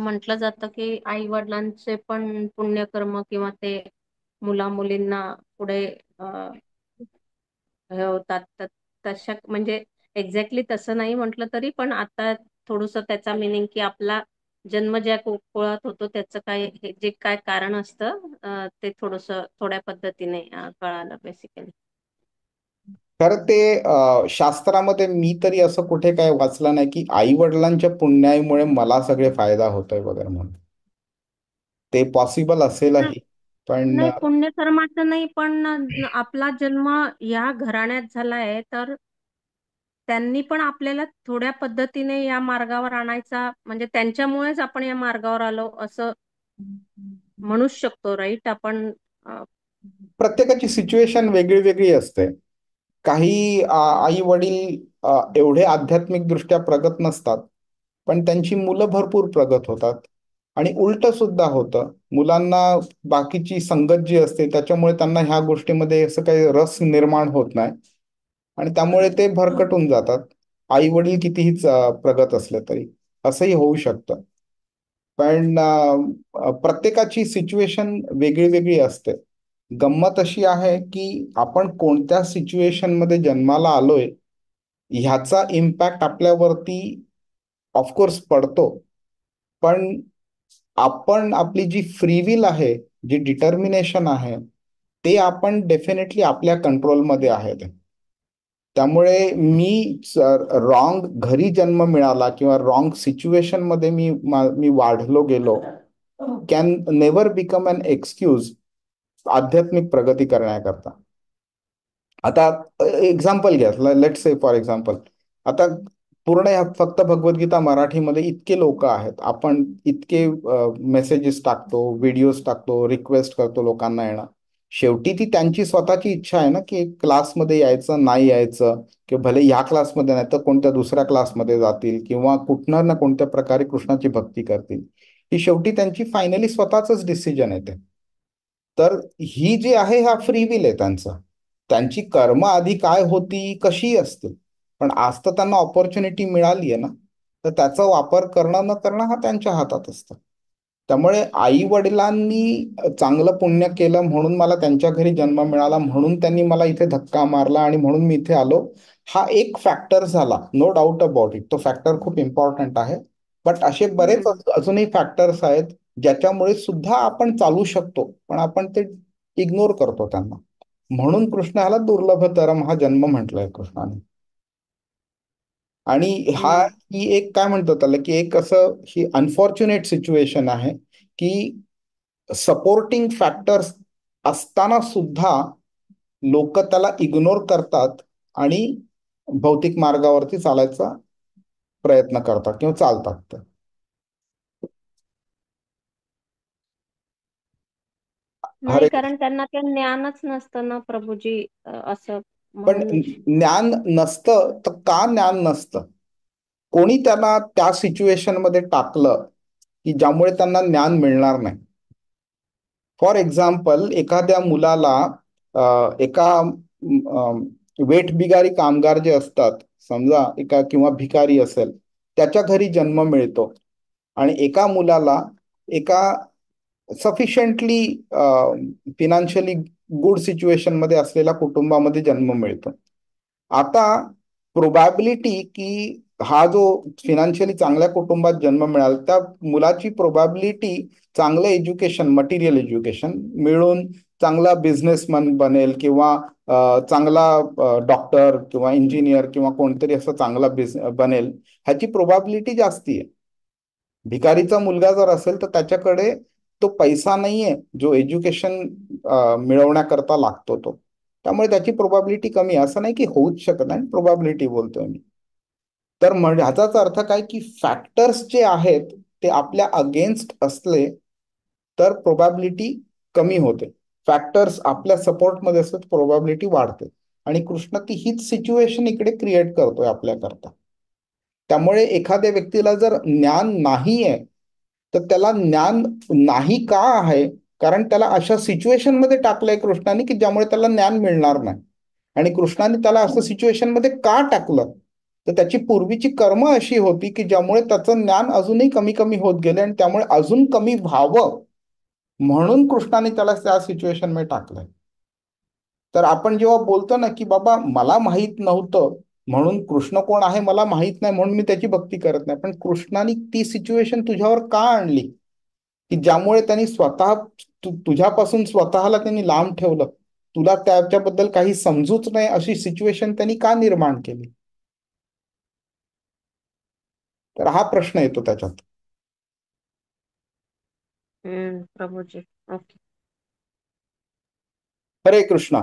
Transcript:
म्हटलं जातं की आई वडिलांचे पण पुण्यकर्म किंवा ते मुला मुलींना पुढे हे होतात. तर तशा म्हणजे एक्झॅक्टली तसं नाही म्हटलं तरी पण आता थोडस त्याचा मिनिंग की आपला जन्म ज्या कुळात होतो त्याचं काय जे काय कारण असतं ते थोड्या पद्धतीने कळालं बेसिकली. खरं ते शास्त्रामध्ये मी तरी असं कुठे काय वाचलं नाही की आई वडिलांच्या पुण्याईमुळे मला सगळे फायदा होतोय वगैरे म्हणून. ते पॉसिबल असेलही, पण नाही, पुण्यकर्माचं नाही, पण आपला जन्म या घराण्यात झालाय तर त्यांनी पण आपल्याला थोड्या पद्धतीने या मार्गावर आणायचा, म्हणजे त्यांच्यामुळेच आपण या मार्गावर आलो असं म्हणूच शकतो, राईट आपण. प्रत्येकाची सिच्युएशन वेगळी वेगळी असते. काही आई वडील एवढे आध्यात्मिक दृष्ट्या प्रगत नसतात, पण त्यांची मुलं भरपूर प्रगत होतात. आणि उलट सुद्धा होतं, मुलांना बाकीची संगत जी असते त्याच्यामुळे त्यांना ह्या गोष्टीमध्ये असं काही रस निर्माण होत नाही आणि त्यामुळे ते भरकटून जातात, आई वडील कितीही प्रगत असले तरी. असंही होऊ शकतं. पण प्रत्येकाची सिच्युएशन वेगळी वेगळी असते. गंमत अशी आहे की आपण कोणत्या सिच्युएशन मध्ये जन्माला आलोय ह्याचा इम्पॅक्ट आपल्यावरती ऑफकोर्स पडतो. पण आपण आपली जी फ्री विल आहे, जी डिटर्मिनेशन आहे, ते आपण डेफिनेटली आपल्या कंट्रोलमध्ये आहेत. त्यामुळे मी रॉंग घरी जन्म मिळाला किंवा रॉंग सिच्युएशन मध्ये मी वाढलो गेलो can never become an excuse आध्यात्मिक प्रगती करण्याकरता. आता एक्झाम्पल घ्या, लेट से फॉर एक्झाम्पल, आता पूर्ण फक्त भगवद्गीता मराठीमध्ये इतके लोक आहेत, आपण इतके मेसेजेस टाकतो, व्हिडिओज टाकतो, रिक्वेस्ट करतो लोकांना येणं. शेवटी ती त्यांची स्वतःची इच्छा आहे ना की क्लासमध्ये यायचं नाही यायचं, किंवा भले ह्या क्लासमध्ये नाही तर कोणत्या दुसऱ्या क्लासमध्ये जातील किंवा कुठनं ना कोणत्या प्रकारे कृष्णाची भक्ती करतील. ही शेवटी त्यांची फायनली स्वतःच डिसिजन येते. तर ही जी आहे हा फ्री विल आहे त्यांचा. त्यांची कर्म आधी काय होती कशी असतील, पण आज तर त्यांना ऑपॉर्च्युनिटी मिळाली आहे ना, तर त्याचा वापर करणं न करणं हा त्यांच्या हातात असतं. त्यामुळे आई वडिलांनी चांगलं पुण्य केलं म्हणून मला त्यांच्या घरी जन्म मिळाला, म्हणून त्यांनी मला इथे धक्का मारला आणि म्हणून मी इथे आलो, हा एक फॅक्टर झाला, नो डाऊट अबाउट इट. तो फॅक्टर खूप इम्पॉर्टंट आहे. बट असे बरेच हम्म. अजूनही फॅक्टर्स आहेत ज्याच्यामुळे सुद्धा आपण चालू शकतो, पण आपण ते इग्नोर करतो त्यांना. म्हणून कृष्ण ह्याला दुर्लभतरम हा जन्म म्हटलाय कृष्णाने. आणि हम्म. ही एक काय म्हणतो त्याला की एक असं ही अनफॉर्च्युनेट सिच्युएशन आहे की सपोर्टिंग फॅक्टर्स असताना सुद्धा लोक त्याला इग्नोर करतात आणि भौतिक मार्गावरती चालायचा प्रयत्न करतात किंवा चालतात. नाही, हरे कारण त्यांना ते ज्ञानच नसतं ना प्रभूजी, असं पण म्हणून. ज्ञान नसतं तर का ज्ञान नसतं? कोणी त्यांना त्या सिच्युएशन मध्ये टाकलं की ज्यामुळे त्यांना ज्ञान मिळणार नाही? फॉर एक्झाम्पल, एखाद्या मुलाला एका वेठ बिगारी कामगार जे असतात, समजा एका किंवा भिकारी असेल, त्याच्या घरी जन्म मिळतो. आणि एका मुलाला एका सफिशियंटली फिनान्शियली गुड सिच्युएशन मध्ये असलेल्या कुटुंबामध्ये जन्म मिळतो. आता प्रोबॅबिलिटी की हा जो फिनान्शियली चांगल्या कुटुंबात जन्म मिळाला त्या मुलाची प्रोबॅबिलिटी चांगलं एज्युकेशन, मटेरियल एज्युकेशन मिळून चांगला बिझनेसमॅन बनेल किंवा चांगला डॉक्टर किंवा इंजिनियर किंवा कोणतरी असं चांगला बनेल, ह्याची प्रोबॅबिलिटी जास्ती आहे. भिकारीचा मुलगा जर असेल तर त्याच्याकडे तो पैसा नाहीये जो एज्युकेशन मिळवण्याकरता लागतो तो. त्यामुळे त्याची प्रोबॅबिलिटी कमी आहे. असं नाही की होऊच शकत नाही, प्रोबॅबिलिटी बोलतोय मी. तर ह्याचाच अर्थ काय की फॅक्टर्स जे आहेत ते आपल्या अगेन्स्ट असले तर प्रोबॅबिलिटी कमी होते. फॅक्टर्स आपल्या सपोर्टमध्ये असतात, प्रोबॅबिलिटी वाढते. आणि कृष्ण ती हीच सिच्युएशन इकडे क्रिएट करतोय आपल्याकरता. त्यामुळे एखाद्या व्यक्तीला जर ज्ञान नाही आहे तर त्याला ज्ञान नाही का आहे? कारण त्याला अशा सिच्युएशन मध्ये टाकलंय कृष्णाने की ज्यामुळे त्याला ज्ञान मिळणार नाही. आणि कृष्णाने त्याला असं सिच्युएशन मध्ये का टाकलं? तर त्याची पूर्वीची कर्म अशी होती की ज्यामुळे त्याचं ज्ञान अजूनही कमी कमी होत गेले आणि त्यामुळे अजून कमी व्हावं म्हणून कृष्णाने त्याला त्या सिच्युएशन मध्ये टाकलंय. तर आपण जेव्हा बोलतो ना की बाबा मला माहित नव्हतं म्हणून कृष्ण कोण आहे मला माहित नाही म्हणून मी त्याची भक्ती करत नाही, पण कृष्णाने ती सिच्युएशन तुझ्यावर का आणली की ज्यामुळे त्यांनी स्वतः तुझ्यापासून स्वतःला त्यांनी लांब ठेवलं, तुला त्याच्याबद्दल काही समजूच नाही अशी सिच्युएशन त्यांनी का निर्माण केली. तर हा प्रश्न येतो त्याच्यात. प्रभूजी. ओके. हरे कृष्णा.